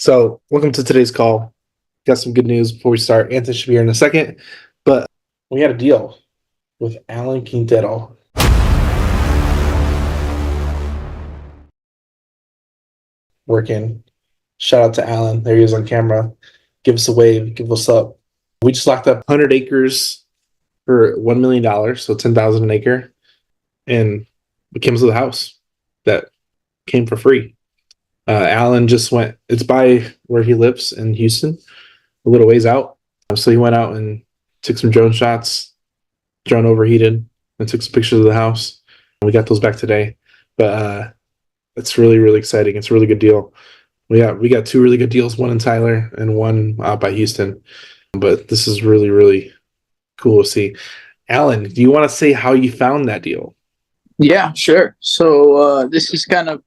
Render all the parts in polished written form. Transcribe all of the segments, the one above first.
So, welcome to today's call. Got some good news before we start. Anthony should be here in a second, but we had a deal with Alan Quintero. Working. Shout out to Alan. There he is on camera. Give us a wave. Give us up. We just locked up 100 acres for $1 million, so 10,000 an acre, and it comes with a house that came for free. Alan just went. It's by where he lives in Houston, a little ways out. So he went out and took some drone shots. Drone overheated and took some pictures of the house. We got those back today, but it's really, really exciting. It's a really good deal. We got two really good deals, one in Tyler and one out by Houston. But this is really, really cool to see. Alan, do you want to say how you found that deal? Yeah, sure. So this is kind of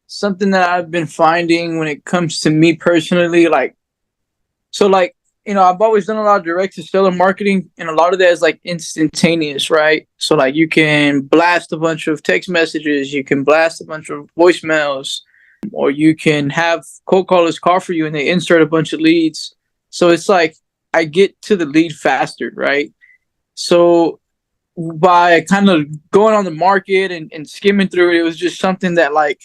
something that I've been finding when it comes to me personally. I've always done a lot of direct to seller marketing, and a lot of that is like instantaneous, right? So like you can blast a bunch of text messages, you can blast a bunch of voicemails, or you can have cold callers call for you and they insert a bunch of leads. So it's like I get to the lead faster, right? So by kind of going on the market and skimming through it, it was just something that like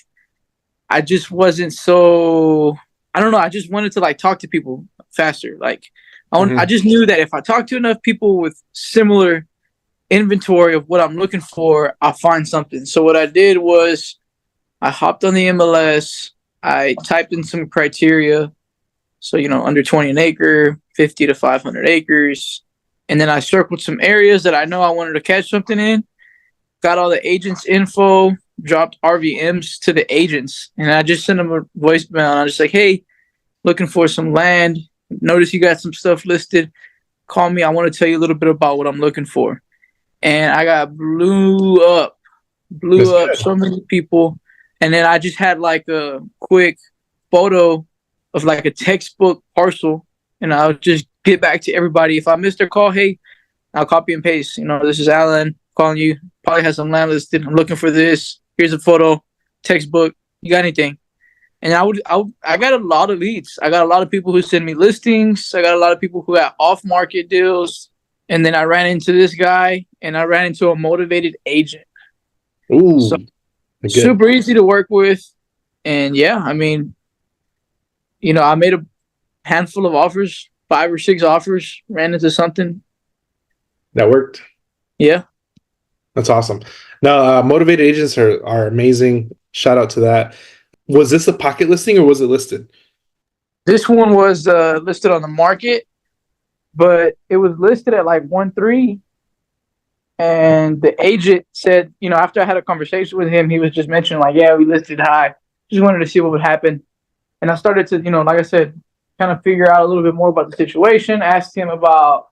I just wasn't so, I don't know, I just wanted to like talk to people faster. Like I just knew that if I talk to enough people with similar inventory of what I'm looking for, I'll find something. So what I did was I hopped on the MLS, I typed in some criteria. So, under 20 an acre, 50 to 500 acres. And then I circled some areas that I know I wanted to catch something in, got all the agents' info, dropped RVMs to the agents, and I just sent them a voicemail. And I was just like, hey, looking for some land. Notice you got some stuff listed. Call me. I want to tell you a little bit about what I'm looking for. And I got blew up so many people. And then I just had like a quick photo of like a textbook parcel, and I'll just get back to everybody. If I missed their call, hey, I'll copy and paste. This is Alan calling you. Probably has some land listed. I'm looking for this. Here's a photo, textbook. You got anything? And I got a lot of leads. I got a lot of people who send me listings. I got a lot of people who got off-market deals. And then I ran into this guy, and I ran into a motivated agent. Ooh, so super easy to work with. And yeah, I mean, I made a handful of offers, 5 or 6 offers, ran into something. That worked. Yeah. That's awesome. No, motivated agents are amazing. Shout out to that. Was this a pocket listing or was it listed? This one was listed on the market, but it was listed at like 1.3. And the agent said, after I had a conversation with him, he was just mentioning like, yeah, we listed high. Just wanted to see what would happen. And I started to, like I said, kind of figure out a little bit more about the situation, asked him about,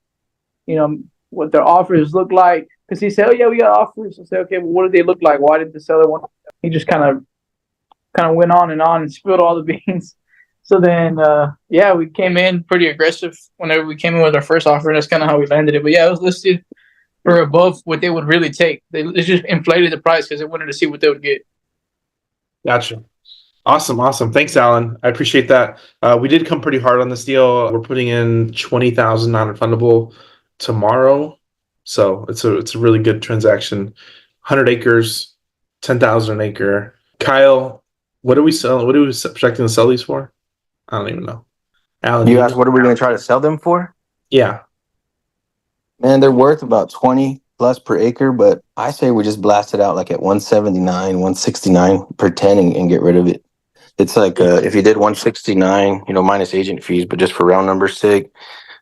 what their offers look like. Because he said, oh, yeah, we got offers. I said, okay, well, what did they look like? Why did the seller want them? He just kind of went on and spilled all the beans. So then, we came in pretty aggressive whenever we came in with our first offer. And that's kind of how we landed it. But yeah, it was listed for above what they would really take. They just inflated the price because they wanted to see what they would get. Gotcha. Awesome. Thanks, Alan. I appreciate that. We did come pretty hard on this deal. We're putting in 20,000 non-refundable tomorrow. So it's a really good transaction. 100 acres, 10,000 an acre. Kyle, what are we selling? What are we projecting to sell these for? I don't even know. Alan, you asked what are we going to try to sell them for? Yeah. Man, they're worth about 20 plus per acre, but I say we just blast it out like at 179, 169 per 10 and get rid of it. It's like if you did 169, minus agent fees, but just for round number's sake,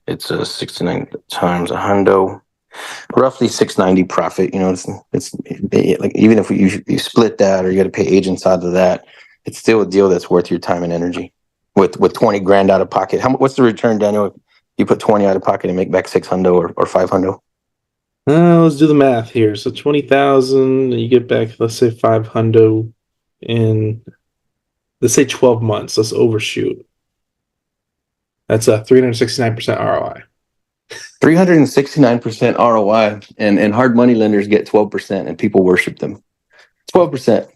it's 69 times a hundo, roughly 690 profit. It's like even if you split that or you got to pay agents out of that, it's still a deal that's worth your time and energy. With 20 grand out of pocket, what's the return, Daniel? If you put 20 out of pocket and make back 6 hundo or 5 hundo. Let's do the math here. So 20,000, you get back, let's say 5 hundo in, let's say 12 months. Let's overshoot. That's a 369% ROI. 369% ROI, and hard money lenders get 12%, and people worship them. 12%.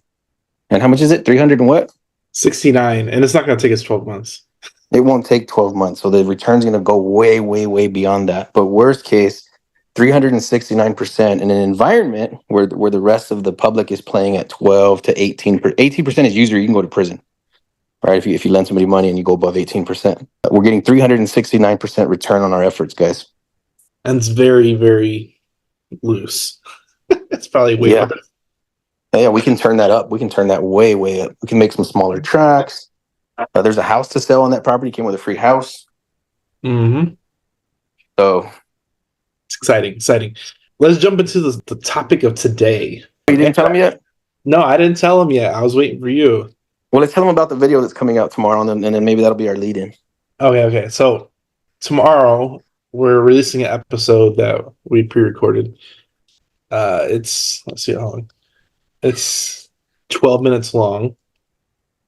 And how much is it? 300 and what? 69, and it's not going to take us 12 months. It won't take 12 months. So the return's going to go way, way, way beyond that. But worst case, 369% in an environment where the rest of the public is playing at 12 to 18. 18% is usury. You can go to prison, right? If you lend somebody money and you go above 18%. We're getting 369% return on our efforts, guys. And it's very, very loose. It's probably way Yeah. Yeah, we can turn that up. We can turn that way, way up. We can make some smaller tracks. There's a house to sell on that property. Came with a free house. Mm-hmm. So it's exciting. Let's jump into the topic of today. You didn't tell him yet? No, I didn't tell him yet. I was waiting for you. Well, let's tell him about the video that's coming out tomorrow, and then maybe that'll be our lead-in. Okay. So tomorrow we're releasing an episode that we pre-recorded. Let's see how long. It's 12 minutes long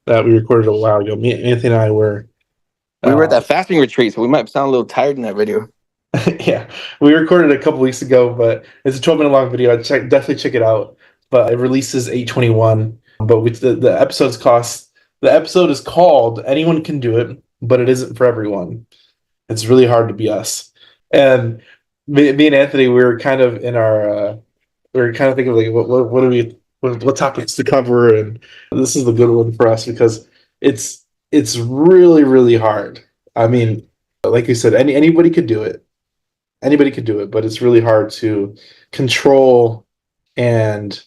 that we recorded a while ago. Me, Anthony, and I were. We were at that fasting retreat, so we might sound a little tired in that video. Yeah, we recorded it a couple weeks ago, but it's a 12-minute long video. Definitely check it out. But it releases 8/21. But the episode is called "Anyone Can Do It," but it isn't for everyone. It's really hard to be us. And me and Anthony, we were kind of in our. We were kind of thinking like, what do we. What topics to cover, and this is the good one for us because it's really, really hard. I mean, like you said, anybody could do it. Anybody could do it, but it's really hard to control and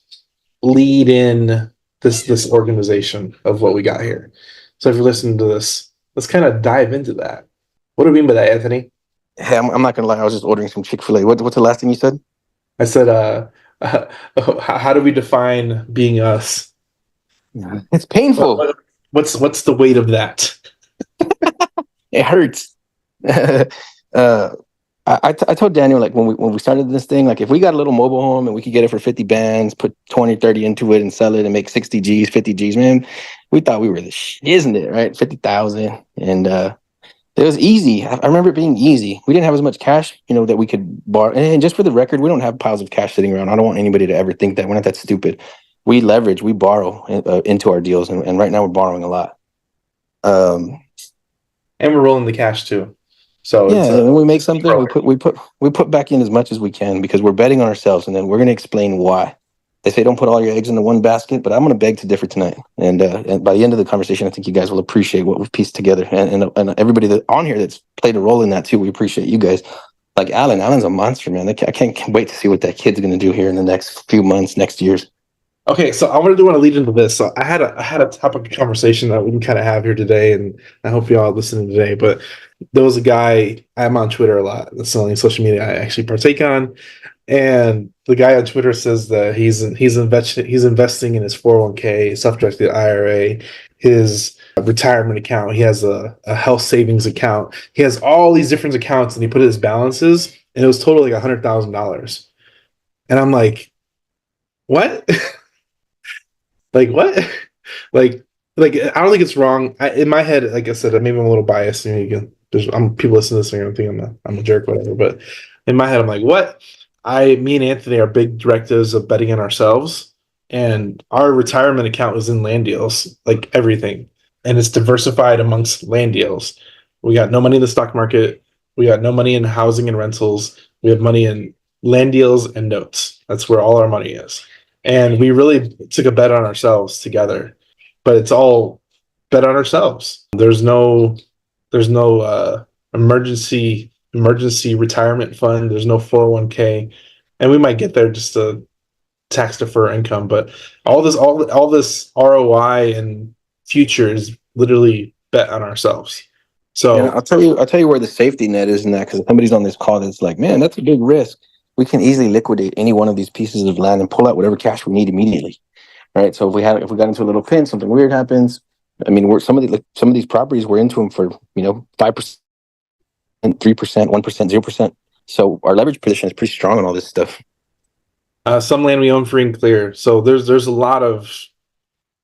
lead in this organization of what we got here. So if you're listening to this, let's kind of dive into that. What do you mean by that, Anthony? Hey, I'm not gonna lie. I was just ordering some Chick-fil-A. What's the last thing you said? I said, how do we define being us? It's painful. What's the weight of that? It hurts. I told Daniel, like, when we started this thing, like, if we got a little mobile home and we could get it for 50 bands, put 20, 30 into it and sell it and make 60 G's, 50 G's, man, we thought we were the shit, isn't it? Right? 50,000. And it was easy. I remember it being easy. We didn't have as much cash, that we could borrow. And just for the record, we don't have piles of cash sitting around. I don't want anybody to ever think that. We're not that stupid. We leverage, we borrow into our deals. And right now we're borrowing a lot. And we're rolling the cash too. So yeah, when we make something, we put back in as much as we can because we're betting on ourselves, and then we're going to explain why. They say don't put all your eggs into one basket, but I'm going to beg to differ tonight. And by the end of the conversation, I think you guys will appreciate what we've pieced together, and everybody that on here that's played a role in that too. We appreciate you guys. Like Alan's a monster, man. I can't wait to see what that kid's going to do here in the next few months, next years. Okay, so I want to lead into this. So I had a topic of conversation that we can kind of have here today, and I hope you all listening today. But there was a guy, I'm on Twitter a lot. That's the only social media I actually partake on. And the guy on Twitter says that he's investing in his 401k, self-directed IRA, his retirement account. He has a health savings account. He has all these different accounts, and he put his balances, and it was total like $100,000. And I'm like, what? Like what? like I don't think it's wrong. In my head, like I said, maybe I'm a little biased. People listen to this and think I'm a jerk, whatever. But in my head, I'm like, what? Me and Anthony are big directives of betting on ourselves, and our retirement account is in land deals, like everything, and it's diversified amongst land deals. We got no money in the stock market. We got no money in housing and rentals. We have money in land deals and notes. That's where all our money is. And we really took a bet on ourselves together, but it's all bet on ourselves. There's no emergency retirement fund. There's no 401k, and we might get there just to tax defer income. But all this ROI and future is literally bet on ourselves. So yeah, I'll tell you where the safety net is in that, because somebody's on this call that's like, man, that's a big risk. We can easily liquidate any one of these pieces of land and pull out whatever cash we need immediately, right? So if we got into a little pin, something weird happens. I mean, some of these properties we're into them for 5%, 3%, 1%, 0%. So our leverage position is pretty strong on all this stuff. Some land we own free and clear. So there's a lot of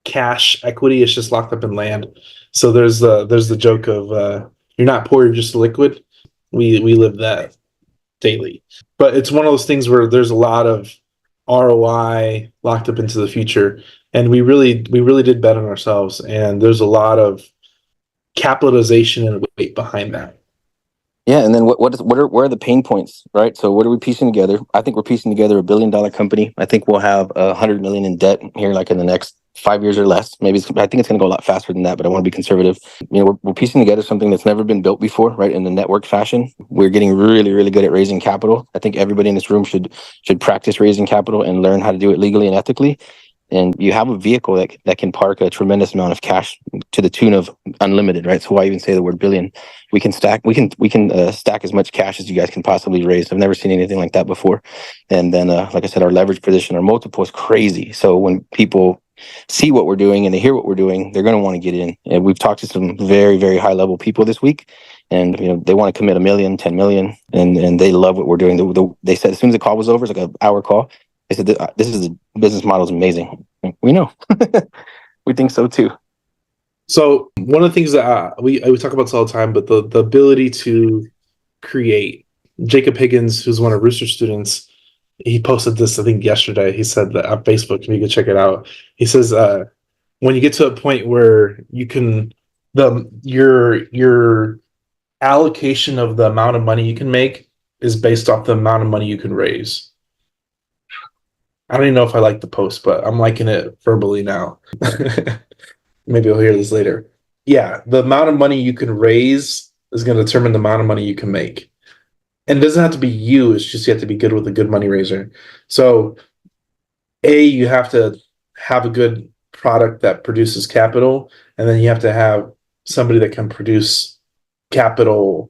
cash equity. It's just locked up in land. So there's the joke of you're not poor, you're just liquid. We live that daily. But it's one of those things where there's a lot of ROI locked up into the future. And we really did bet on ourselves, and there's a lot of capitalization and weight behind that. Yeah, and then where are the pain points, right? So what are we piecing together? I think we're piecing together $1 billion company. I think we'll have 100 million in debt here, like in the next 5 years or less. Maybe I think it's going to go a lot faster than that, but I want to be conservative. We're piecing together something that's never been built before, right? In the network fashion, we're getting really, really good at raising capital. I think everybody in this room should practice raising capital and learn how to do it legally and ethically. And you have a vehicle that can park a tremendous amount of cash to the tune of unlimited, right? So why even say the word billion? We can stack as much cash as you guys can possibly raise. I've never seen anything like that before. And then, like I said, our leverage position, our multiple is crazy. So when people see what we're doing and they hear what we're doing, they're going to want to get in. And we've talked to some very, very high level people this week, and they want to commit 1 million, 10 million, and they love what we're doing. They said as soon as the call was over, it's like an hour call. They said, "This is the business model is amazing." We know. We think so too. So one of the things that we talk about this all the time, but the ability to create. Jacob Higgins, who's one of Rooster students, he posted this, I think, yesterday. He said that on Facebook, and you can check it out. He says, when you get to a point where you can, your allocation of the amount of money you can make is based off the amount of money you can raise. I don't even know if I like the post, but I'm liking it verbally now. Maybe we'll hear this later. Yeah, the amount of money you can raise is going to determine the amount of money you can make. And it doesn't have to be you, it's just you have to be good with a good money raiser. So, you have to have a good product that produces capital, and then you have to have somebody that can produce capital,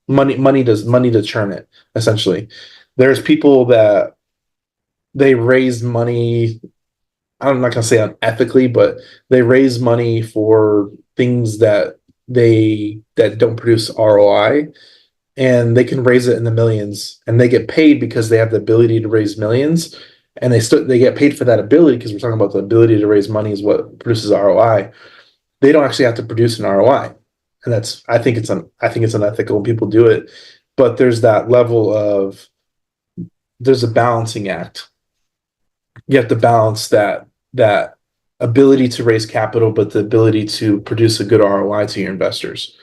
money to churn it, essentially. There's people that they raise money, I'm not going to say unethically, but they raise money for things that don't produce ROI, and they can raise it in the millions, and they get paid because they have the ability to raise millions, and they get paid for that ability, because we're talking about the ability to raise money is what produces ROI. They don't actually have to produce an ROI, and I think it's unethical when people do it, but there's that level of there's a balancing act. You have to balance that ability to raise capital, but the ability to produce a good ROI to your investors.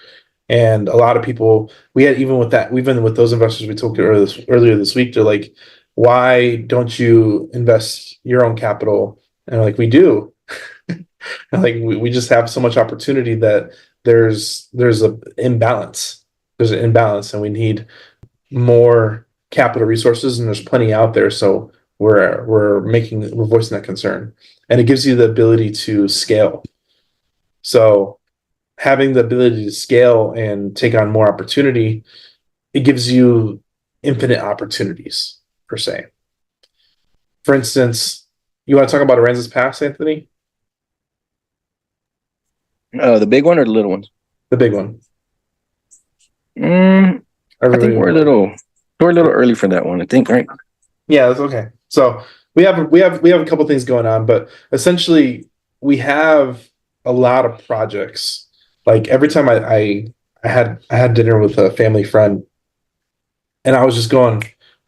And a lot of people, even with those investors we talked to earlier this week, they're like, why don't you invest your own capital? And like, we do. Like, we just have so much opportunity that there's an imbalance. There's an imbalance, and we need more capital resources, and there's plenty out there. So we're voicing that concern, and it gives you the ability to scale. So having the ability to scale and take on more opportunity, it gives you infinite opportunities, per se. For instance, you want to talk about Aranza's Pass, Anthony? The big one or the little ones? The big one. I think we're a little early for that one, I think, right? Yeah, that's okay. So we have a couple things going on, but essentially we have a lot of projects. Like, every time I had dinner with a family friend, and I was just going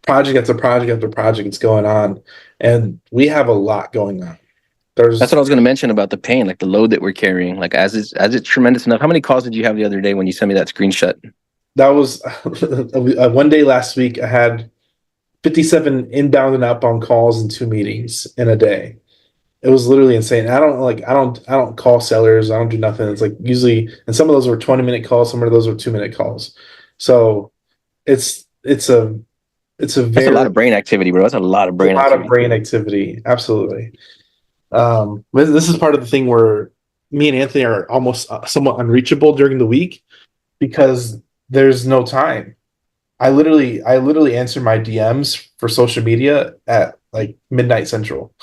project after project after project. It's going on, and we have a lot going on. That's what I was going to mention about the pain, like the load that we're carrying. Like, as it's tremendous enough. How many calls did you have the other day when you sent me that screenshot? That was one day last week. I had 57 inbound and outbound calls and 2 meetings in a day. It was literally insane. I don't call sellers. I don't do nothing. It's like usually, and some of those were 20-minute calls. Some of those were 2-minute calls. So that's a lot of brain activity, bro. That's a lot of brain activity. Absolutely. This is part of the thing where me and Anthony are almost somewhat unreachable during the week because there's no time. I literally answer my DMs for social media at like midnight central.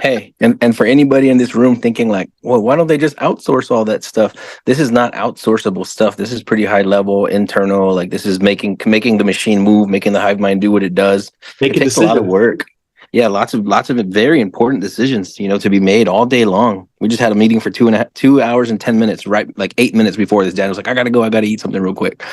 Hey, and for anybody in this room thinking like, well, why don't they just outsource all that stuff? This is not outsourceable stuff. This is pretty high level, internal. Like, this is making the machine move, making the hive mind do what it does. It takes a lot of work. Yeah, lots of very important decisions, to be made all day long. We just had a meeting for 2 hours and 10 minutes, right? Like 8 minutes before this. Dad was like, I gotta go. I gotta eat something real quick.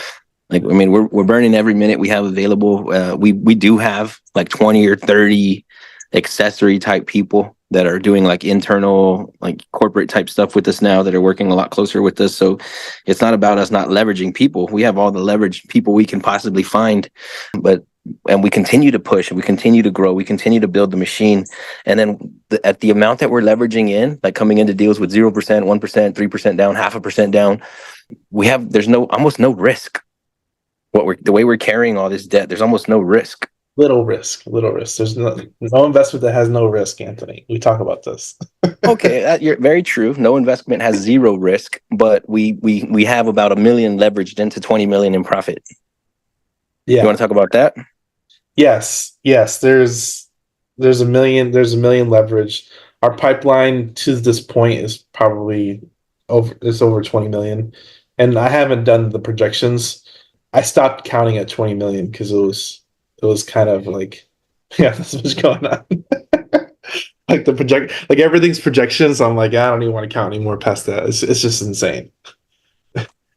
Like, I mean, we're burning every minute we have available. We do have like 20 or 30 accessory type people that are doing like internal, like corporate type stuff with us now, that are working a lot closer with us. So it's not about us not leveraging people. We have all the leverage people we can possibly find, and we continue to push, and we continue to grow, we continue to build the machine. And then at the amount that we're leveraging in, like coming into deals with 0%, 1%, 3% down, 0.5% down, there's almost no risk. The way we're carrying all this debt, there's almost no risk. Little risk. There's no investment that has no risk, Anthony. We talk about this. Okay, you're very true. No investment has zero risk, but we have about $1 million leveraged into 20 million in profit. Yeah. You want to talk about that? Yes. There's $1 million. There's $1 million leverage. Our pipeline to this point is probably over 20 million, and I haven't done the projections. I stopped counting at 20 million because it was kind of like, yeah, that's what's going on. Like like everything's projections. I'm like, I don't even want to count anymore past that. It's just insane.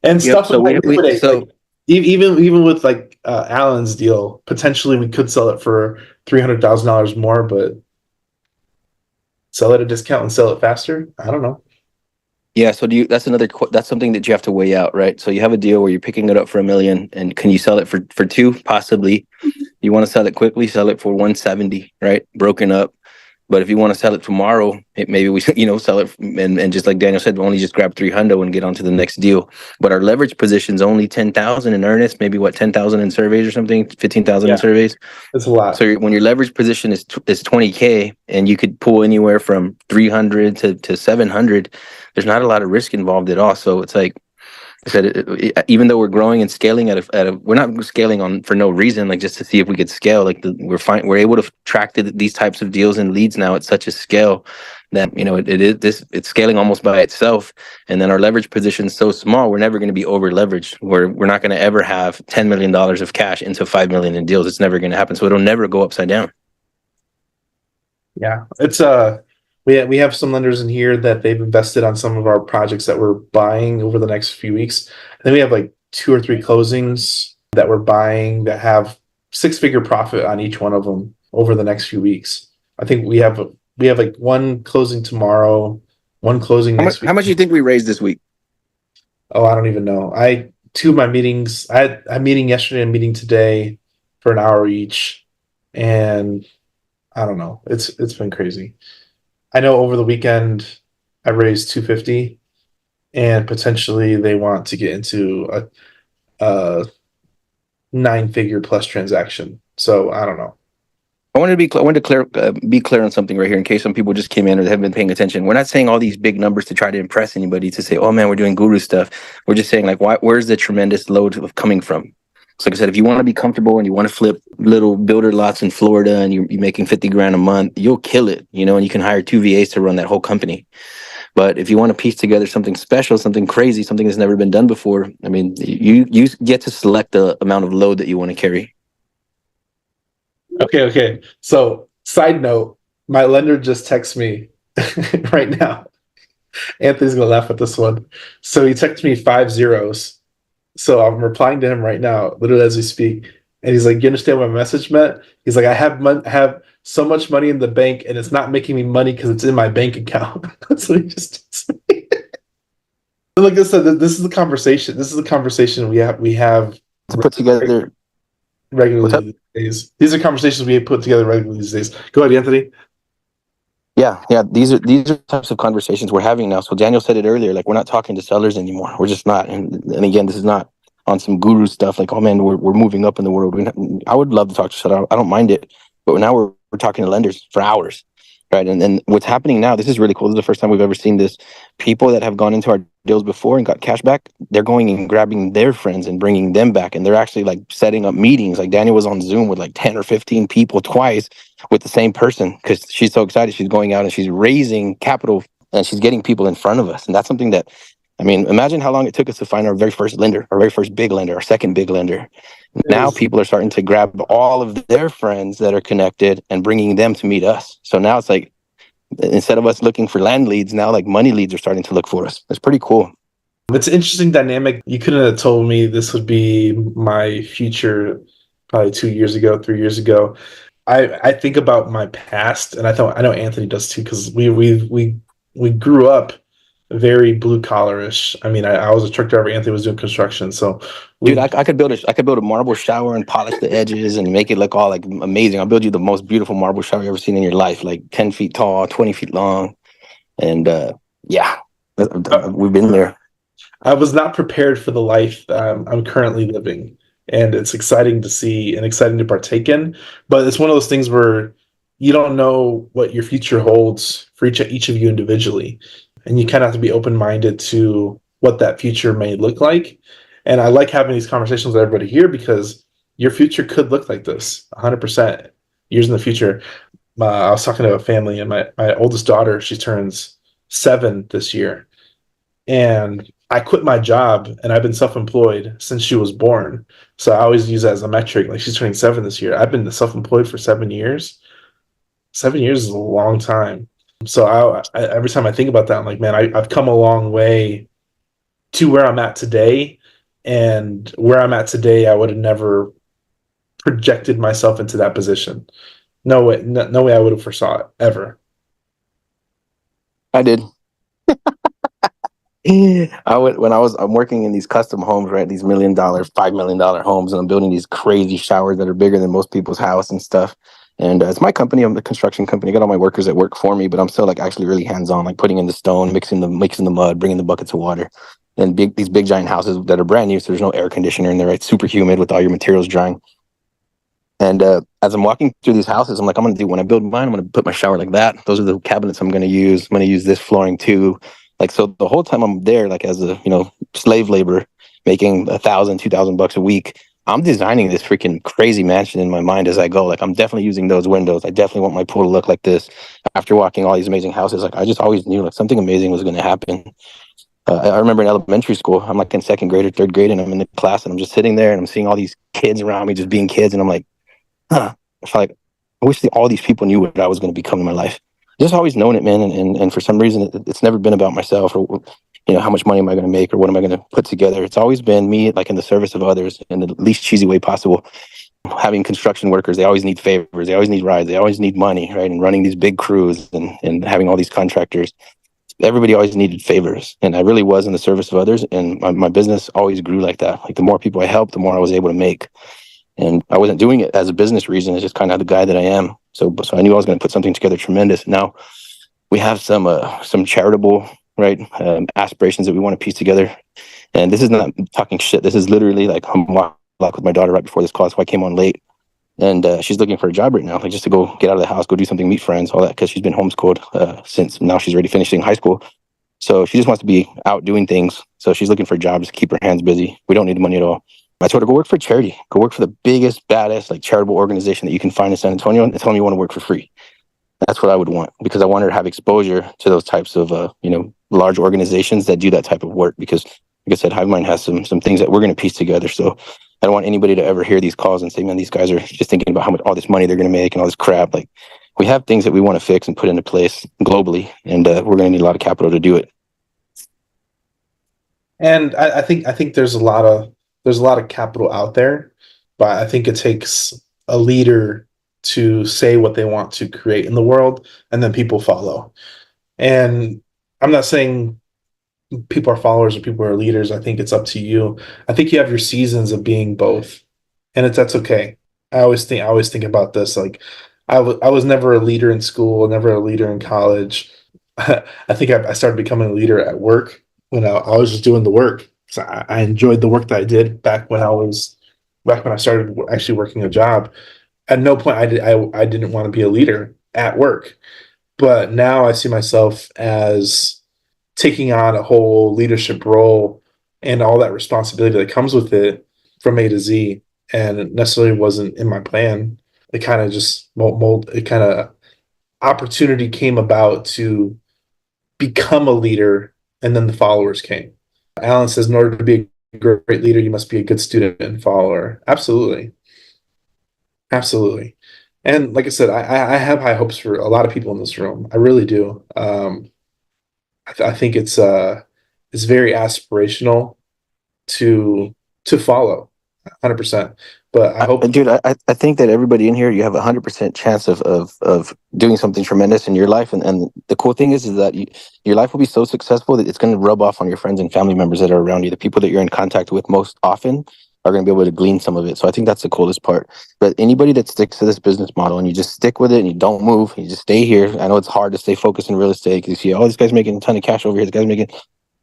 And Yep. stuff So like even with like Alan's deal, potentially we could sell it for $300,000 more, but sell it at a discount and sell it faster. I don't know. Yeah, so that's something that you have to weigh out, right? So you have a deal where you're picking it up for $1 million, and can you sell it for 2? Possibly. You want to sell it quickly, sell it for 170, right? Broken up. But if you want to sell it tomorrow, maybe we sell it and just like Daniel said, only just grab 300 and get on to the next deal. But our leverage position's only 10,000 in earnest, maybe 10,000 in surveys or something, 15,000 in surveys. That's a lot. So when your leverage position is 20K and you could pull anywhere from 300 to 700, there's not a lot of risk involved at all. So it's like I said, even though we're growing and scaling we're not scaling for no reason, like just to see if we could scale. Like we're able to track these types of deals and leads now at such a scale that it's scaling almost by itself. And then our leverage position is so small, we're never going to be over leveraged. We're not going to ever have $10 million of cash into 5 million in deals. It's never going to happen. So it'll never go upside down. Yeah, it's we have some lenders in here that they've invested on some of our projects that we're buying over the next few weeks. And then we have like 2 or 3 closings that we're buying that have 6-figure profit on each one of them over the next few weeks. I think we have like 1 closing tomorrow, 1 closing next week. How much do you think we raised this week? Oh, I don't even know. 2 of my meetings. I had a meeting yesterday and a meeting today for an hour each, and I don't know. It's been crazy. I know over the weekend I raised 250, and potentially they want to get into a 9-figure plus transaction. So I don't know. I wanted to be clear on something right here in case some people just came in or they haven't been paying attention. We're not saying all these big numbers to try to impress anybody, to say, oh man, we're doing guru stuff. We're just saying like, where's the tremendous load of coming from? So like I said, if you want to be comfortable and you want to flip little builder lots in Florida and you're making 50 grand a month, you'll kill it, and you can hire 2 VAs to run that whole company. But if you want to piece together something special, something crazy, something that's never been done before, I mean, you get to select the amount of load that you want to carry. Okay. So side note, my lender just texted me right now. Anthony's gonna laugh at this one. So he texted me 5 zeros. So I'm replying to him right now, literally as we speak. And he's like, you understand what my message meant? He's like, I have so much money in the bank and it's not making me money because it's in my bank account. So he just like I said, this is the conversation. This is the conversation we have to put together regularly these days. These are conversations we put together regularly these days. Go ahead, Anthony. Yeah. These are types of conversations we're having now. So Daniel said it earlier, like we're not talking to sellers anymore. We're just not. And again, this is not on some guru stuff. Like, oh man, we're moving up in the world. I would love to talk to sellers. I don't mind it. But now we're talking to lenders for hours, right? And what's happening now? This is really cool. This is the first time we've ever seen this. People that have gone into our deals before and got cash back, they're going and grabbing their friends and bringing them back, and they're actually like setting up meetings. Like Daniel was on Zoom with like 10 or 15 people twice with the same person because she's so excited. She's going out and she's raising capital and she's getting people in front of us. And that's something that, I mean, imagine how long it took us to find our very first lender, our very first big lender, our second big lender. Now people are starting to grab all of their friends that are connected and bringing them to meet us. So now it's like, instead of us looking for land leads, now like money leads are starting to look for us. It's pretty cool. It's an interesting dynamic. You couldn't have told me this would be my future probably 2 years ago, 3 years ago. I think about my past, and I know Anthony does too, because we grew up very blue collarish. I mean, I was a truck driver. Anthony was doing construction, so Dude, we I could build a marble shower and polish the edges and make it look all like amazing. I'll build you the most beautiful marble shower you ever seen in your life, like 10 feet tall, 20 feet long. And yeah, we've been there. I was not prepared for the life I'm currently living, and it's exciting to see and exciting to partake in. But it's one of those things where you don't know what your future holds for each of you individually, and you kind of have to be open minded to what that future may look like. And I like having these conversations with everybody here because your future could look like this 100% years in the future. I was talking to a family, and my oldest daughter, she turns 7 this year, and I quit my job and I've been self-employed since she was born. So I always use that as a metric. Like, she's turning 7 this year. I've been self-employed for 7 years. 7 years is a long time. So every time I think about that, I'm like, man, I've come a long way to where I'm at today. And where I'm at today, I would have never projected myself into that position. No way, no way I would have foresaw it ever. I did. I'm working in these custom homes, right? These $1 million, $5 million homes, and I'm building these crazy showers that are bigger than most people's house and stuff. And it's my company. I'm the construction company. I got all my workers that work for me, but I'm still like actually really hands on, like putting in the stone, mixing the mud, bringing the buckets of water. And these big giant houses that are brand new, so there's no air conditioner in there. Right? It's super humid with all your materials drying. And as I'm walking through these houses, I'm like, when I build mine, I'm going to put my shower like that. Those are the cabinets I'm going to use. I'm going to use this flooring too. Like, so the whole time I'm there, like as a, slave labor, making $1,000, $2,000 a week, I'm designing this freaking crazy mansion in my mind as I go. Like, I'm definitely using those windows. I definitely want my pool to look like this. After walking all these amazing houses, like I just always knew like something amazing was going to happen. I remember in elementary school, I'm like in second grade or third grade, and I'm in the class, and I'm just sitting there, and I'm seeing all these kids around me just being kids, and I'm like, huh. It's like, I wish all these people knew what I was going to become in my life. Just always known it, man. And for some reason, it's never been about myself or, how much money am I going to make or what am I going to put together. It's always been me, like in the service of others in the least cheesy way possible. Having construction workers, they always need favors. They always need rides. They always need money, right? And running these big crews and having all these contractors, everybody always needed favors. And I really was in the service of others. And my business always grew like that. Like the more people I helped, the more I was able to make. And I wasn't doing it as a business reason. It's just kind of the guy that I am. So I knew I was going to put something together tremendous. Now we have some charitable, right, aspirations that we want to piece together. And this is not talking shit. This is literally like I'm with my daughter right before this call. So I came on late, and she's looking for a job right now, like just to go get out of the house, go do something, meet friends, all that, because she's been homeschooled since now she's already finishing high school. So she just wants to be out doing things. So she's looking for jobs to keep her hands busy. We don't need the money at all. I told her, go work for charity. Go work for the biggest, baddest, like charitable organization that you can find in San Antonio and tell me you want to work for free. That's what I would want, because I want her to have exposure to those types of, large organizations that do that type of work. Because, like I said, HiveMind has some things that we're going to piece together. So I don't want anybody to ever hear these calls and say, man, these guys are just thinking about how much all this money they're going to make and all this crap. Like, we have things that we want to fix and put into place globally, and we're going to need a lot of capital to do it. And I think there's a lot of capital out there, but I think it takes a leader to say what they want to create in the world, and then people follow. And I'm not saying people are followers or people are leaders. I think it's up to you. I think you have your seasons of being both, and that's okay. I always think about this. Like, I was never a leader in school, never a leader in college. I think I started becoming a leader at work when I was just doing the work. So I enjoyed the work that I did back when I started actually working a job. At no point I didn't want to be a leader at work, but now I see myself as taking on a whole leadership role and all that responsibility that comes with it from A to Z. And it necessarily wasn't in my plan. It kind of just it kind of opportunity came about to become a leader, and then the followers came. Alan says, in order to be a great leader, you must be a good student and follower. Absolutely. Absolutely. And like I said, I have high hopes for a lot of people in this room. I really do. I think it's very aspirational to follow 100%. But I hope, Dude, I think that everybody in here, you have 100% chance of doing something tremendous in your life. And the cool thing is that your life will be so successful that it's going to rub off on your friends and family members that are around you. The people that you're in contact with most often are going to be able to glean some of it. So I think that's the coolest part. But anybody that sticks to this business model and you just stick with it and you don't move, you just stay here. I know it's hard to stay focused in real estate because you see, oh, this guy's making a ton of cash over here. This guy's making,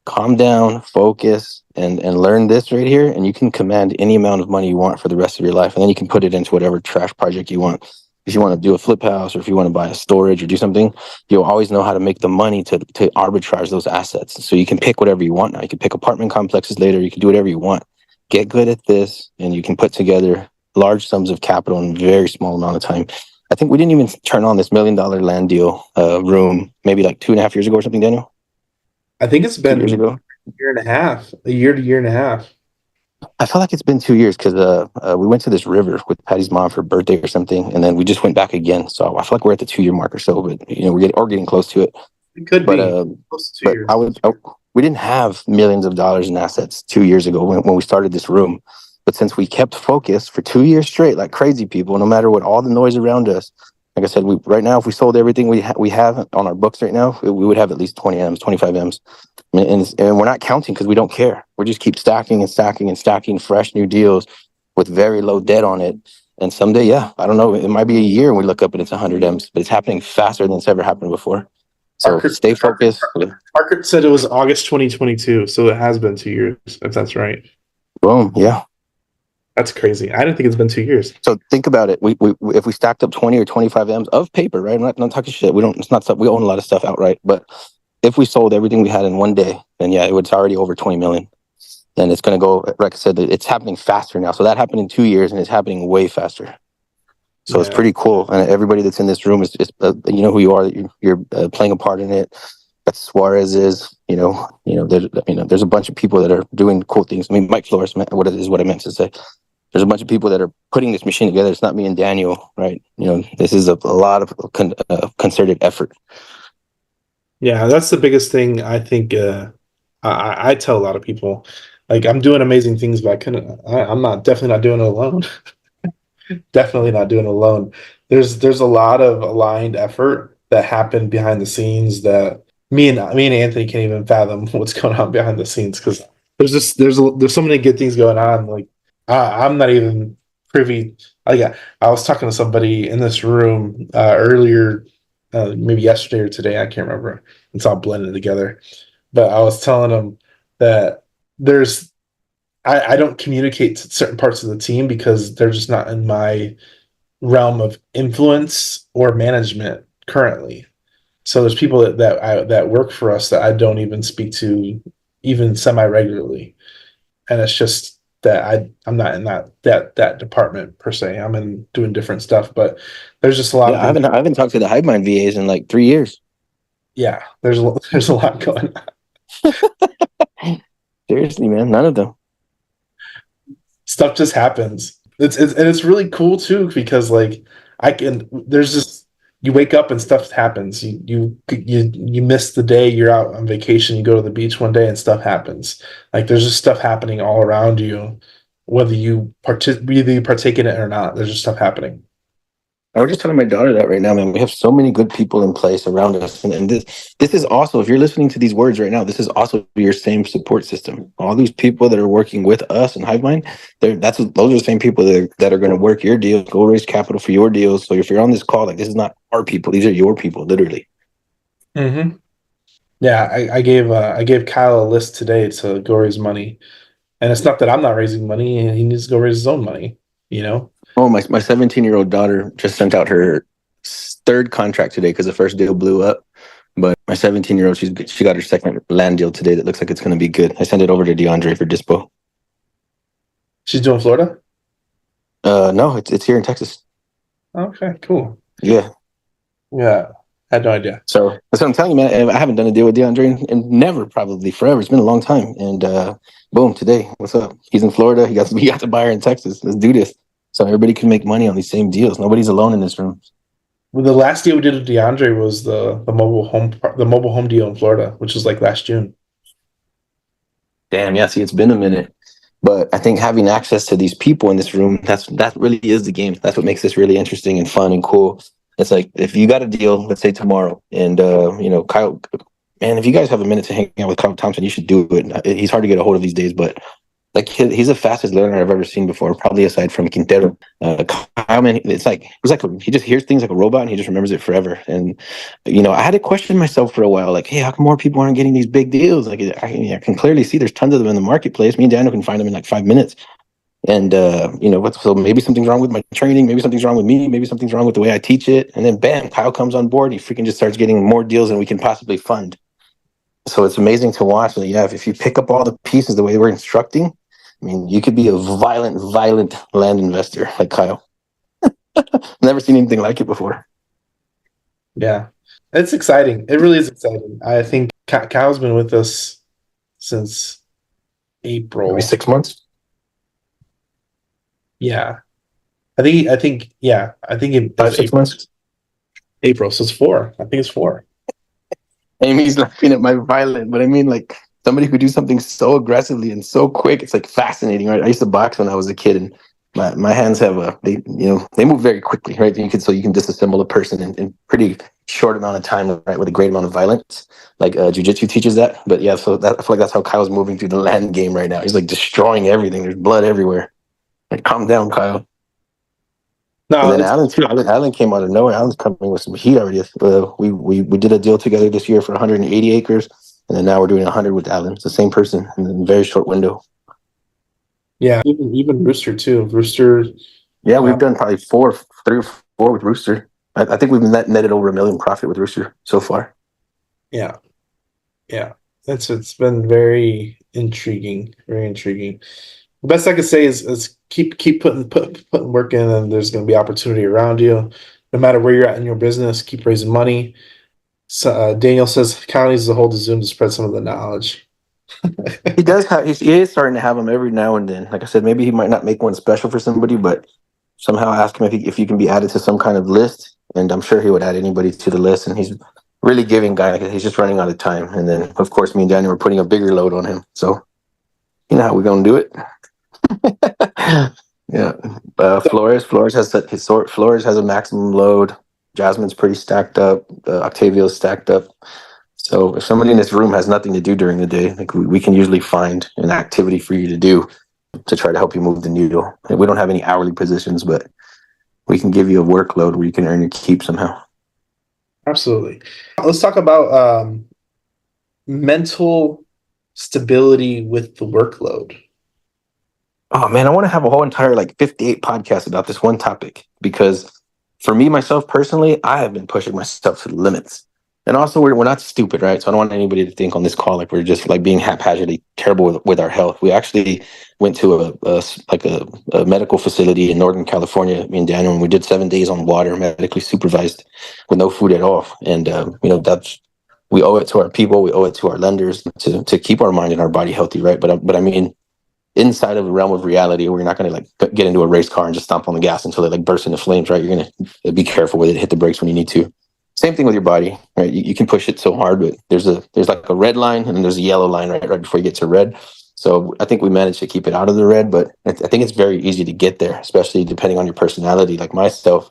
calm down, focus, and learn this right here, and you can command any amount of money you want for the rest of your life, and then you can put it into whatever trash project you want. If you want to do a flip house, or if you want to buy a storage or do something, you'll always know how to make the money to arbitrage those assets. So you can pick whatever you want now. You can pick apartment complexes later. You can do whatever you want. Get good at this, and you can put together large sums of capital in a very small amount of time. I think we didn't even turn on this $1 million land deal room maybe like 2.5 years ago or something, Daniel. I think it's 2 been years ago. a year to year and a half. I feel like it's been 2 years because we went to this river with Patty's mom for her birthday or something, and then we just went back again. So I feel like we're at the 2 year mark or so, but we're getting close to it. It could But be close to 2 years. we didn't have millions of dollars in assets 2 years ago when we started this room. But since we kept focused for 2 years straight, like crazy people, no matter what all the noise around us, like I said, right now, if we sold everything we have on our books right now, we would have at least 20 M's, 25 M's. And we're not counting because we don't care. We just keep stacking and stacking and stacking fresh new deals with very low debt on it. And someday, yeah, I don't know, it might be a year and we look up and it's 100 M's, but it's happening faster than it's ever happened before. So stay focused. Market said it was August 2022, so it has been 2 years, if that's right. Boom, yeah. That's crazy. I didn't think it's been 2 years. So think about it. We if we stacked up 20 or 25 M's of paper, right? I'm not talking shit. It's not stuff. We own a lot of stuff outright, but if we sold everything we had in one day, then yeah, it's already over 20 million. And it's going to go, like I said, it's happening faster now. So that happened in 2 years and it's happening way faster. So It's pretty cool. And everybody that's in this room is you know who you are, that you're playing a part in it. That's Suarez is, there's a bunch of people that are doing cool things. I mean, Mike Flores, what I meant to say. There's a bunch of people that are putting this machine together. It's not me and Daniel, right? This is a lot of concerted effort. Yeah, that's the biggest thing. I think I tell a lot of people, like, I'm doing amazing things, but I'm definitely not doing it alone. Definitely not doing it alone. There's a lot of aligned effort that happened behind the scenes that me and Anthony can't even fathom what's going on behind the scenes, because there's so many good things going on. Like, I'm not even privy. I was talking to somebody in this room earlier, maybe yesterday or today. I can't remember. It's all blended together. But I was telling them that I don't communicate to certain parts of the team because they're just not in my realm of influence or management currently. So there's people that work for us that I don't even speak to, even semi-regularly, and it's just that I'm not in that department per se. I'm in doing different stuff, but there's just a lot. I haven't talked to the Hivemind VAs in like 3 years. Yeah, there's a lot going on. Seriously, man, none of them. Stuff just happens. It's really cool too, because like there's just, you wake up and stuff happens. You miss the day, you're out on vacation, you go to the beach one day and stuff happens. Like, there's just stuff happening all around you, whether you partake in it or not. There's just stuff happening. I was just telling my daughter that right now, man. We have so many good people in place around us, and this is also, if you're listening to these words right now, this is also your same support system. All these people that are working with us and Hivemind, those are the same people that are going to work your deals, go raise capital for your deals. So if you're on this call, like, this is not our people; these are your people, literally. Mm-hmm. Yeah, I gave Kyle a list today to go raise money, and it's not that I'm not raising money, and he needs to go raise his own money. Oh, my 17-year-old daughter just sent out her third contract today because the first deal blew up. But my 17-year-old, she got her second land deal today that looks like it's going to be good. I sent it over to DeAndre for dispo. She's doing Florida? No, it's here in Texas. Okay, cool. Yeah. I had no idea. So that's what I'm telling you, man. I haven't done a deal with DeAndre in never, probably forever. It's been a long time. And boom, today, what's up? He's in Florida. He got to buy her in Texas. Let's do this. So everybody can make money on these same deals. Nobody's alone in this room. Well, the last deal we did with DeAndre was the mobile home deal in Florida, which was like last June. Damn, yeah. See, it's been a minute. But I think having access to these people in this room, that really is the game. That's what makes this really interesting and fun and cool. It's like, if you got a deal, let's say tomorrow, and Kyle, man, if you guys have a minute to hang out with Kyle Thompson, you should do it. He's hard to get a hold of these days, but like, he's the fastest learner I've ever seen before, probably aside from Quintero. Kyle, man, he just hears things like a robot, and he just remembers it forever. And I had to question myself for a while, like, hey, how come more people aren't getting these big deals? Like, I can clearly see there's tons of them in the marketplace. Me and Daniel can find them in like 5 minutes. And so maybe something's wrong with my training, maybe something's wrong with me, maybe something's wrong with the way I teach it. And then bam, Kyle comes on board. He freaking just starts getting more deals than we can possibly fund. So it's amazing to watch. That, yeah, if you pick up all the pieces the way we're instructing, I mean, you could be a violent land investor like Kyle. Never seen anything like it before. Yeah, it's exciting. It really is exciting. I think Kyle's been with us since April. Maybe 6 months. Yeah, I think in 5-6 months. April, so it's 4. I think it's 4. Amy's laughing at my violent, but I mean, like, somebody who do something so aggressively and so quick, it's like fascinating, right? I used to box when I was a kid, and my hands have they move very quickly, right? You can disassemble a person in pretty short amount of time, right? With a great amount of violence, like jiu-jitsu teaches that. But yeah, so I feel like that's how Kyle's moving through the land game right now. He's like destroying everything. There's blood everywhere. Like, calm down, Kyle. No, and then Alan too. Alan came out of nowhere. Alan's coming with some heat already. We did a deal together this year for 180 acres, and then now we're doing 100 with Alan. It's the same person in a very short window. Yeah, even Rooster too. Rooster. Yeah, we've done probably 3 or 4 with Rooster. I think we've netted over $1 million profit with Rooster so far. Yeah. It's been very intriguing. Very intriguing. The best I could say is keep putting work in, and there's going to be opportunity around you. No matter where you're at in your business, keep raising money. So, Daniel says Kyle needs to hold the Zoom to spread some of the knowledge. He does have. He is starting to have them every now and then. Like I said, maybe he might not make one special for somebody, but somehow ask him if you can be added to some kind of list, and I'm sure he would add anybody to the list. And he's really giving guy. Like, he's just running out of time. And then, of course, me and Daniel are putting a bigger load on him. So you know how we're gonna do it. Yeah. Flores has a maximum load. Jasmine's pretty stacked up. Octavio's stacked up. So if somebody in this room has nothing to do during the day, like, we can usually find an activity for you to do to try to help you move the needle. And we don't have any hourly positions, but we can give you a workload where you can earn your keep somehow. Absolutely. Let's talk about mental stability with the workload. Oh man, I want to have a whole entire 58 podcasts about this one topic, because for me, myself personally, I have been pushing myself to the limits. And also, we're not stupid, right? So I don't want anybody to think on this call like we're just being haphazardly terrible with our health. We actually went to a medical facility in Northern California, me and Daniel, and we did 7 days on water, medically supervised, with no food at all. And we owe it to our people, we owe it to our lenders to keep our mind and our body healthy, right? But I mean, inside of the realm of reality, we're not going to get into a race car and just stomp on the gas until it bursts into flames, right? You're going to be careful with it, hit the brakes when you need to. Same thing with your body, right? You can push it so hard, but there's like a red line, and then there's a yellow line right before you get to red. So I think we managed to keep it out of the red, but I think it's very easy to get there, especially depending on your personality. Like myself,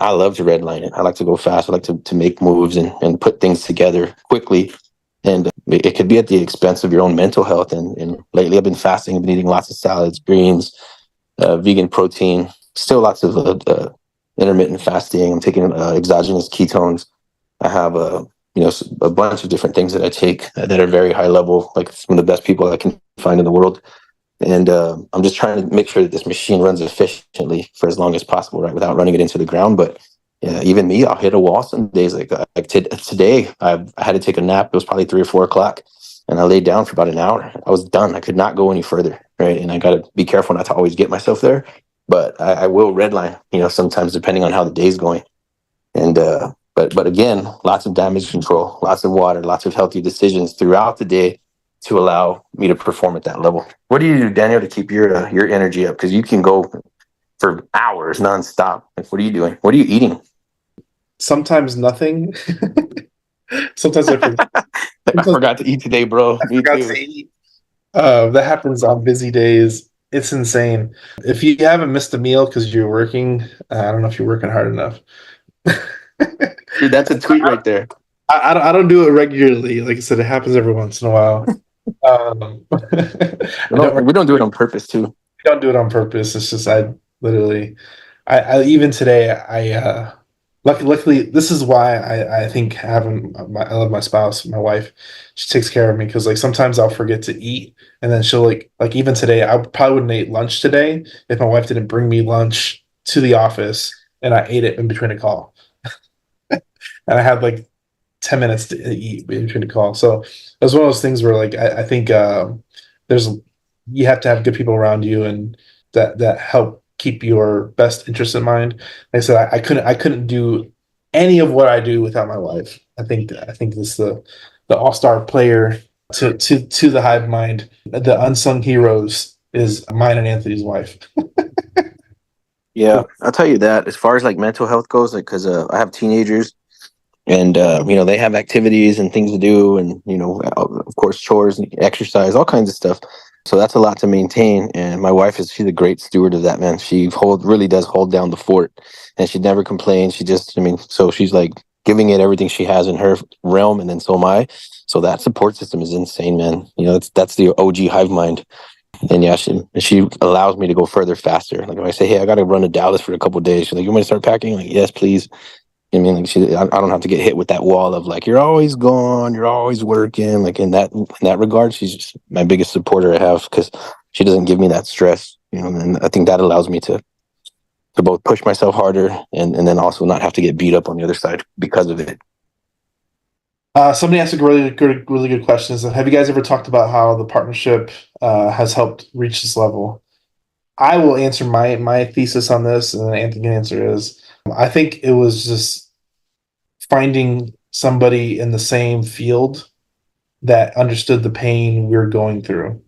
I love to redline it. I like to go fast. I like to make moves and put things together quickly. And it could be at the expense of your own mental health. And lately I've been fasting. I've been eating lots of salads, greens, vegan protein, still lots of intermittent fasting. I'm taking exogenous ketones. I have a bunch of different things that I take that are very high level, like some of the best people I can find in the world. And I'm just trying to make sure that this machine runs efficiently for as long as possible, right, without running it into the ground. But even me, I'll hit a wall some days. Like today, I had to take a nap. It was probably 3 or 4 o'clock, and I laid down for about an hour. I was done. I could not go any further, right? And I got to be careful not to always get myself there. But I will redline, sometimes depending on how the day's going. And but again, lots of damage control, lots of water, lots of healthy decisions throughout the day to allow me to perform at that level. What do you do, Daniel, to keep your energy up? Because you can go for hours nonstop. Like, what are you doing? What are you eating? Sometimes nothing. Sometimes I forget. I forgot to eat today, bro. Me forgot too. to eat. That happens on busy days. It's insane. If you haven't missed a meal because you're working, I don't know if you're working hard enough. Dude, that's a tweet right there. I don't do it regularly. Like I said, it happens every once in a while. We don't do it on purpose too. Don't do it on purpose. It's just I literally, I even today luckily this is why I think having I love my spouse, my wife. She takes care of me because like sometimes I'll forget to eat, and then she'll like even today I probably wouldn't eat lunch today if my wife didn't bring me lunch to the office and I ate it in between a call, and I had like 10 minutes to eat in between the call. So it was one of those things where like I think there's you have to have good people around you and that help keep your best interest in mind. Like I said I couldn't do any of what I do without my wife. I think this is the all-star player to the Hive mind. The unsung heroes is mine and Anthony's wife. Yeah, I'll tell you that. As far as like mental health goes, like because I have teenagers, and they have activities and things to do, and of course chores and exercise, all kinds of stuff. So that's a lot to maintain. And my wife she's a great steward of that, man. She really does hold down the fort, and she never complains. She just, so she's like giving it everything she has in her realm, and then so am I. So that support system is insane, man. That's the OG Hive mind. And yeah, she allows me to go further faster. Like if I say, hey, I got to run to Dallas for a couple of days, she's like, you want me to start packing? I'm like, yes, please. Like I don't have to get hit with that wall of like you're always gone, you're always working. Like in that regard, she's just my biggest supporter I have because she doesn't give me that stress. And I think that allows me to both push myself harder and then also not have to get beat up on the other side because of it. Somebody asked a really good question. So have you guys ever talked about how the partnership has helped reach this level? I will answer my thesis on this, and then Anthony can answer is. I think it was just finding somebody in the same field that understood the pain we were going through.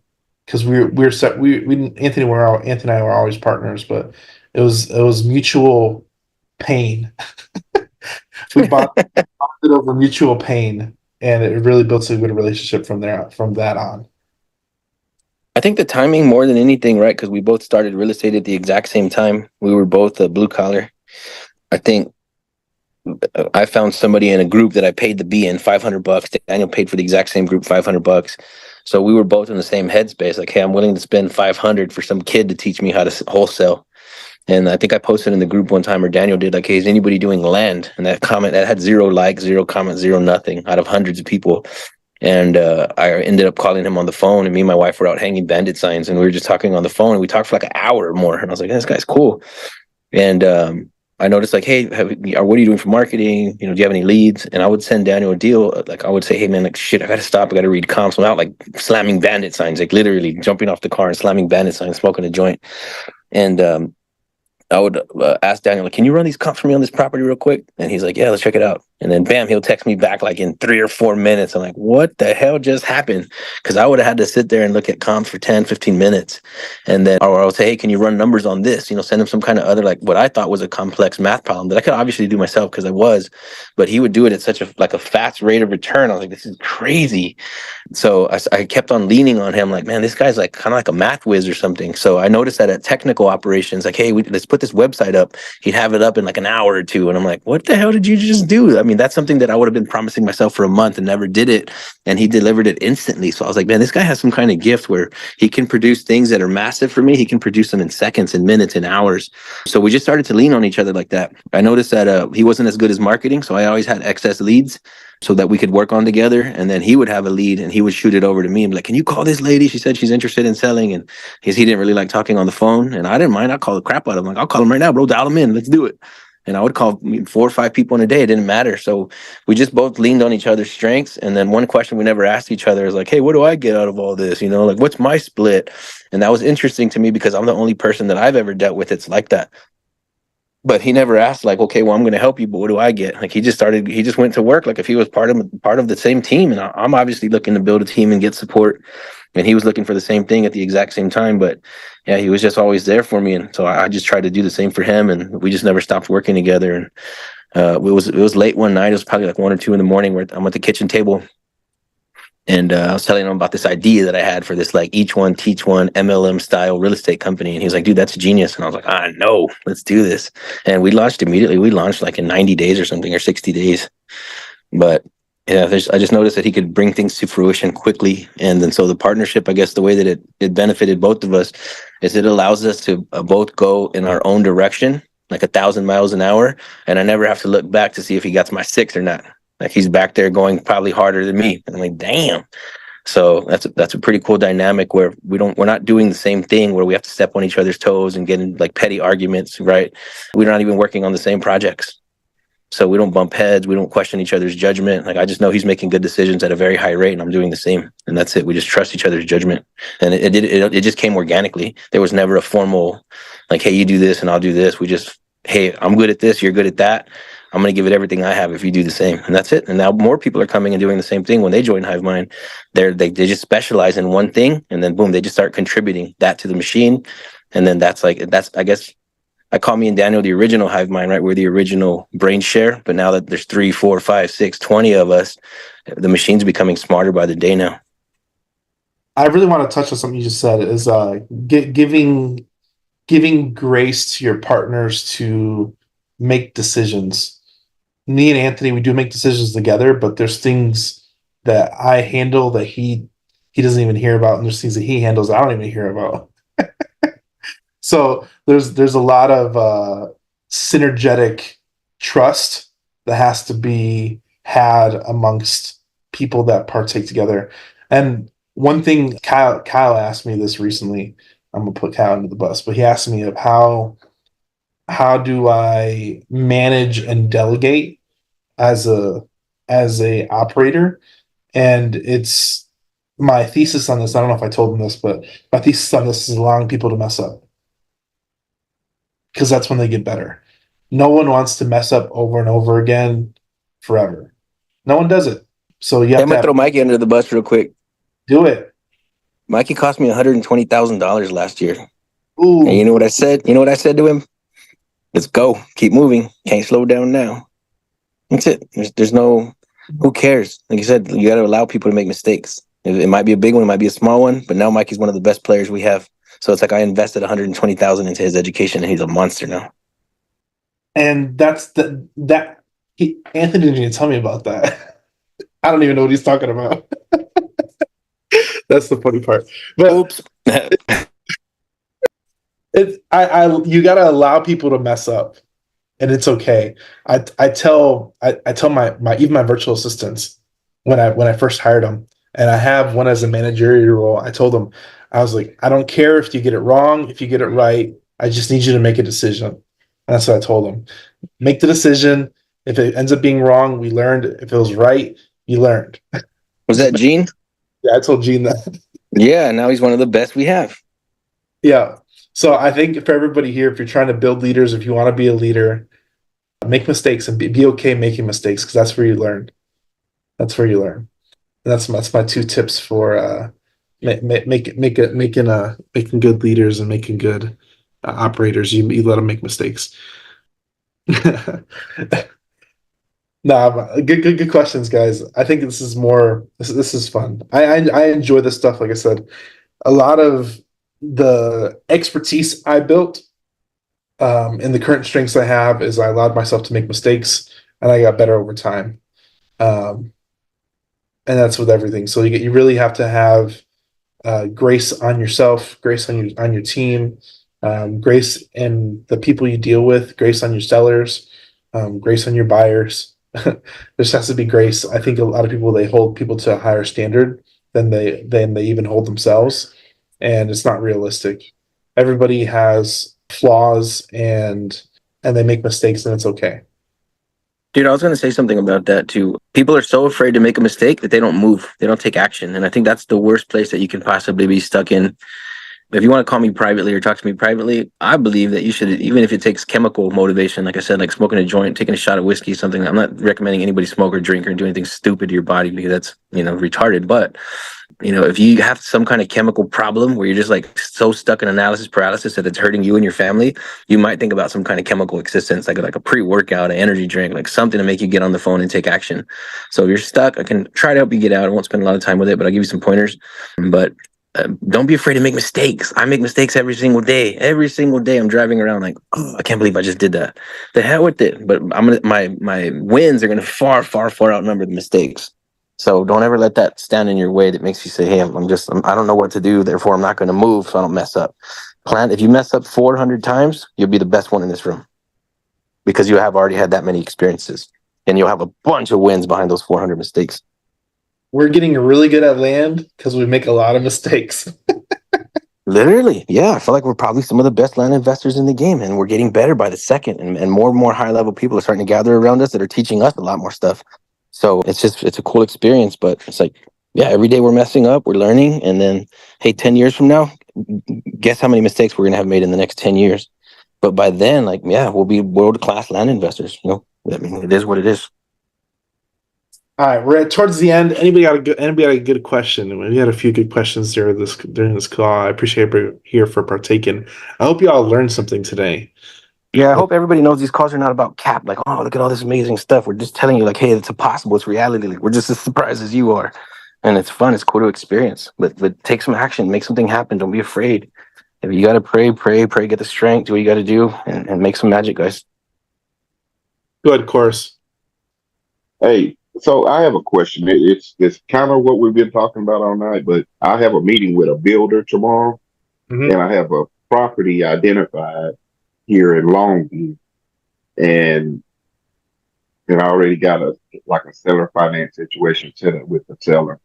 Because we're set. Anthony and I were always partners, but it was mutual pain. We bonded over mutual pain, and it really built a good relationship from that on. I think the timing more than anything, right? Because we both started real estate at the exact same time. We were both blue collar. I think I found somebody in a group that I paid to be in $500. Daniel paid for the exact same group $500. So we were both in the same headspace. Like, hey, I'm willing to spend $500 for some kid to teach me how to wholesale. And I think I posted in the group one time, or Daniel did, like, hey, is anybody doing land? And that comment that had 0 likes, 0 comments, 0 nothing out of hundreds of people. And I ended up calling him on the phone, and me and my wife were out hanging bandit signs, and we were just talking on the phone, and we talked for like an hour or more. And I was like, this guy's cool. And I noticed like, hey, what are you doing for marketing? Do you have any leads? And I would send Daniel a deal. Like I would say, hey man, like shit, I got to stop. I got to read comps. I'm out like slamming bandit signs, like literally jumping off the car and slamming bandit signs, smoking a joint. And I would ask Daniel, like, can you run these comps for me on this property real quick? And he's like, yeah, let's check it out. And then bam, he'll text me back like in 3 or 4 minutes. I'm like, what the hell just happened? Because I would have had to sit there and look at comps for 10, 15 minutes. And then, or I would say, hey, can you run numbers on this? Send him some kind of other, like what I thought was a complex math problem that I could obviously do myself because I was, but he would do it at such a fast rate of return. I was like, this is crazy. So I kept on leaning on him like, man, this guy's like kind of like a math whiz or something. So I noticed that at technical operations, like, hey, let's put this website up. He'd have it up in like an hour or two. And I'm like, what the hell did you just do? I mean, that's something that I would have been promising myself for a month and never did it. And he delivered it instantly. So I was like, man, this guy has some kind of gift where he can produce things that are massive for me. He can produce them in seconds and minutes and hours. So we just started to lean on each other like that. I noticed that he wasn't as good as marketing. So I always had excess leads so that we could work on together. And then he would have a lead and he would shoot it over to me and be like, can you call this lady? She said she's interested in selling. And he didn't really like talking on the phone. And I didn't mind. I'd call the crap out of him. Like, I'll call him right now, bro. Dial him in. Let's do it. And I would call 4 or 5 people in a day. It didn't matter. So we just both leaned on each other's strengths. And then one question we never asked each other is like, hey, what do I get out of all this? Like, what's my split? And that was interesting to me because I'm the only person that I've ever dealt with it's like that. But he never asked like, okay, well, I'm going to help you, but what do I get? Like he just went to work like if he was part of the same team. And I'm obviously looking to build a team and get support. And he was looking for the same thing at the exact same time. But yeah, he was just always there for me. And so I just tried to do the same for him. And we just never stopped working together. And it was late one night. It was probably like 1 or 2 in the morning where I'm at the kitchen table. And I was telling him about this idea that I had for this like each one teach one MLM style real estate company. And he was like, dude, that's genius. And I was like, I know, let's do this. And we launched immediately. We launched like in 90 days or something, or 60 days. But yeah, I just noticed that he could bring things to fruition quickly. And then so the partnership, I guess the way that it benefited both of us is it allows us to both go in our own direction, like 1,000 miles an hour. And I never have to look back to see if he got to my 6 or not. Like he's back there going probably harder than me. And I'm like, damn. So that's a pretty cool dynamic where we're not doing the same thing where we have to step on each other's toes and get in like petty arguments, right? We're not even working on the same projects. So we don't bump heads. We don't question each other's judgment. Like I just know he's making good decisions at a very high rate and I'm doing the same. And that's it. We just trust each other's judgment. And it just came organically. There was never a formal like, hey, you do this and I'll do this. We just, hey, I'm good at this. You're good at that. I'm going to give it everything I have if you do the same. And that's it. And now more people are coming and doing the same thing when they join Hivemind. They just specialize in one thing and then boom, they just start contributing that to the machine. And then that's I guess I call me and Daniel the original Hivemind, right? We're the original brain share. But now that there's 3, 4, 5, 6, 20 of us, the machine's becoming smarter by the day now. I really want to touch on something you just said is giving grace to your partners to make decisions. Me and Anthony, we do make decisions together, but there's things that I handle that he doesn't even hear about, and there's things that he handles that I don't even hear about. So there's a lot of synergetic trust that has to be had amongst people that partake together. And one thing Kyle asked me this recently, I'm gonna put Kyle under the bus, but he asked me of how do I manage and delegate as a operator. And it's my thesis on this, I don't know if I told him this, but my thesis on this is allowing people to mess up, because that's when they get better. No one wants to mess up over and over again forever. No one does it. So you have I'm gonna throw Mikey under the bus real quick. Do it. Mikey cost me $120,000 last year. Ooh. And you know what I said? You know what I said to him? Let's go. Keep moving. Can't slow down now. That's it. There's no, who cares? Like you said, you got to allow people to make mistakes. It might be a big one, it might be a small one, but now Mikey's one of the best players we have. So it's like I invested $120,000 into his education, and he's a monster now. And Anthony didn't even tell me about that. I don't even know what he's talking about. That's the funny part. But oops. You got to allow people to mess up. And it's okay. I tell my even my virtual assistants when I first hired them, and I have one as a managerial role. I told them, I was like, I don't care if you get it wrong, if you get it right. I just need you to make a decision. And that's what I told them. Make the decision. If it ends up being wrong, we learned. If it was right, you learned. Was that Gene? Yeah, I told Gene that. Yeah, now he's one of the best we have. Yeah. So I think for everybody here, if you're trying to build leaders, if you want to be a leader, make mistakes and be okay making mistakes, because that's where you learn. That's where you learn. And that's my 2 tips for making good leaders and making good operators. You let them make mistakes. Nah, good questions, guys. I think this is more. This is fun. I enjoy this stuff. Like I said, a lot of the expertise I built and the current strengths I have is I allowed myself to make mistakes, and I got better over time. And that's with everything. So you really have to have grace on yourself, grace on your team, grace in the people you deal with, grace on your sellers, grace on your buyers. There just has to be grace. I think a lot of people, they hold people to a higher standard than they even hold themselves, and it's not realistic. Everybody has flaws and they make mistakes, and it's okay. Dude, I was going to say something about that too. People are so afraid to make a mistake that they don't move. They don't take action. And I think that's the worst place that you can possibly be stuck in. if you want to call me privately or talk to me privately, I believe that you should, even if it takes chemical motivation, like I said, like smoking a joint, taking a shot of whiskey, something. I'm not recommending anybody smoke or drink or do anything stupid to your body because that's, retarded. But, if you have some kind of chemical problem where you're just like so stuck in analysis paralysis that it's hurting you and your family, you might think about some kind of chemical assistance, like a pre-workout, an energy drink, like something to make you get on the phone and take action. So if you're stuck, I can try to help you get out. I won't spend a lot of time with it, but I'll give you some pointers. But don't be afraid to make mistakes. I make mistakes every single day. Every single day, I'm driving around like, oh, I can't believe I just did that. The hell with it. But my wins are gonna far, far, far outnumber the mistakes. So don't ever let that stand in your way that makes you say, hey, I don't know what to do, therefore I'm not going to move so I don't mess up. If you mess up 400 times, you'll be the best one in this room because you have already had that many experiences and you'll have a bunch of wins behind those 400 mistakes. We're getting really good at land because we make a lot of mistakes. Literally, yeah. I feel like we're probably some of the best land investors in the game and we're getting better by the second. And more high level people are starting to gather around us that are teaching us a lot more stuff. So it's a cool experience, but it's like, yeah, every day we're messing up, we're learning. And then, hey, 10 years from now, guess how many mistakes we're going to have made in the next 10 years. But by then, like, yeah, we'll be world-class land investors. I mean, it is what it is. All right, we're towards the end. Anybody got a good question? We had a few good questions during this call. I appreciate you here for partaking. I hope you all learned something today. Yeah, I hope everybody knows these calls are not about cap. Like, oh, look at all this amazing stuff. We're just telling you, like, hey, it's possible. It's reality. Like, we're just as surprised as you are, and it's fun. It's cool to experience. But take some action. Make something happen. Don't be afraid. If you gotta pray, get the strength, do what you gotta do, and make some magic, guys. Good course. Hey, so I have a question. It's kind of what we've been talking about all night, but I have a meeting with a builder tomorrow, Mm-hmm. and I have a property identified here in Longview, and I already got a seller finance situation set up with the seller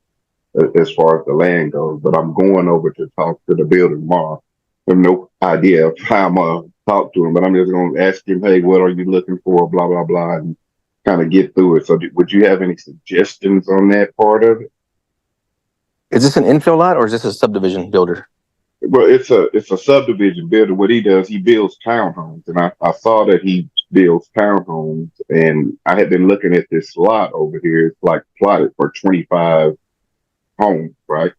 as far as the land goes. But I'm going over to talk to the builder tomorrow. I have no idea of how I'm gonna talk to him, but I'm just gonna ask him, hey, what are you looking for? Blah blah blah, and kind of get through it. So, would you have any suggestions on that part of it? Is this an infill lot or is this a subdivision builder? Well, it's a subdivision builder. What he does, he builds townhomes, and I saw that he builds townhomes, and I had been looking at this lot over here. It's like plotted for 25 homes, right?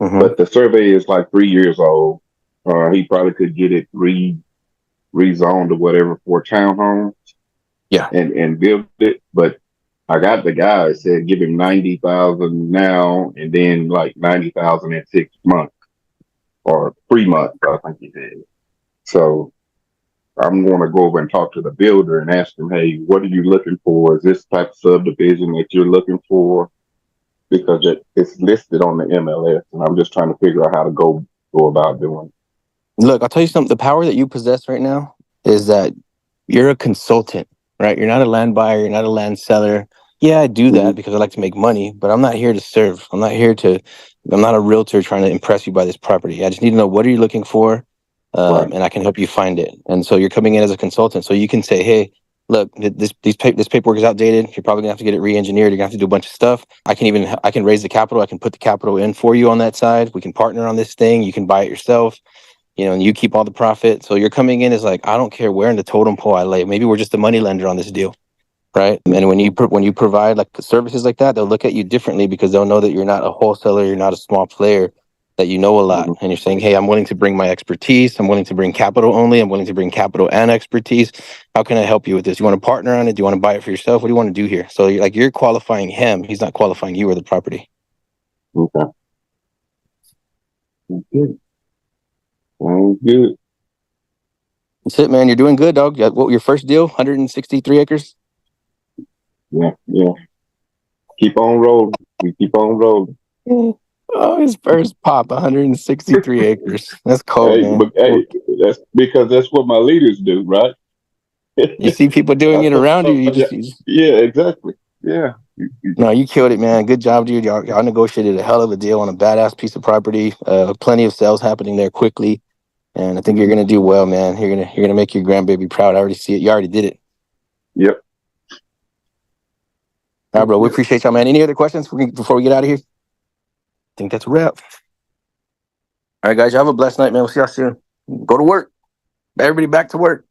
Mm-hmm. But the survey is like 3 years old. He probably could get it rezoned or whatever for townhomes. Yeah. And build it. But I got the guy that said give him 90,000 now and then like 90,000 in 6 months or 3 months, I think he said. So I'm going to go over and talk to the builder and ask him, hey, what are you looking for? Is this type of subdivision that you're looking for? Because it's listed on the MLS, and I'm just trying to figure out how to go about doing it. Look, I'll tell you something. The power that you possess right now is that you're a consultant, right? You're not a land buyer. You're not a land seller. Yeah, I do that because I like to make money, but I'm not here to serve. I'm not a realtor trying to impress you by this property. I just need to know, what are you looking for? Right. And I can help you find it. And so you're coming in as a consultant. So you can say, hey, look, this paperwork is outdated. You're probably gonna have to get it re-engineered. You're gonna have to do a bunch of stuff. I can raise the capital. I can put the capital in for you on that side. We can partner on this thing. You can buy it yourself, and you keep all the profit. So you're coming in as like, I don't care where in the totem pole I lay. Maybe we're just a money lender on this deal, right? And when you provide like services like that, they'll look at you differently because they'll know that you're not a wholesaler, you're not a small player, that you know a lot. And you're saying, hey, I'm willing to bring my expertise. I'm willing to bring capital only. I'm willing to bring capital and expertise. How can I help you with this? You want to partner on it? Do you want to buy it for yourself? What do you want to do here? So you're qualifying him. He's not qualifying you or the property. Okay. Good. Good. That's it, man. You're doing good, dog. What, your first deal? 163 acres? Yeah. Keep on rolling. We keep on rolling. Oh, his first pop, 163 acres. That's cold, man. But that's because that's what my leaders do, right? You see people doing it around you. Yeah, exactly. Yeah. No, you killed it, man. Good job, dude. Y'all negotiated a hell of a deal on a badass piece of property. Plenty of sales happening there quickly, and I think you're gonna do well, man. You're gonna make your grandbaby proud. I already see it. You already did it. Yep. All right, bro. We appreciate y'all, man. Any other questions before we get out of here? I think that's a wrap. All right, guys, you have a blessed night, man. We'll see y'all soon. Go to work. Everybody back to work.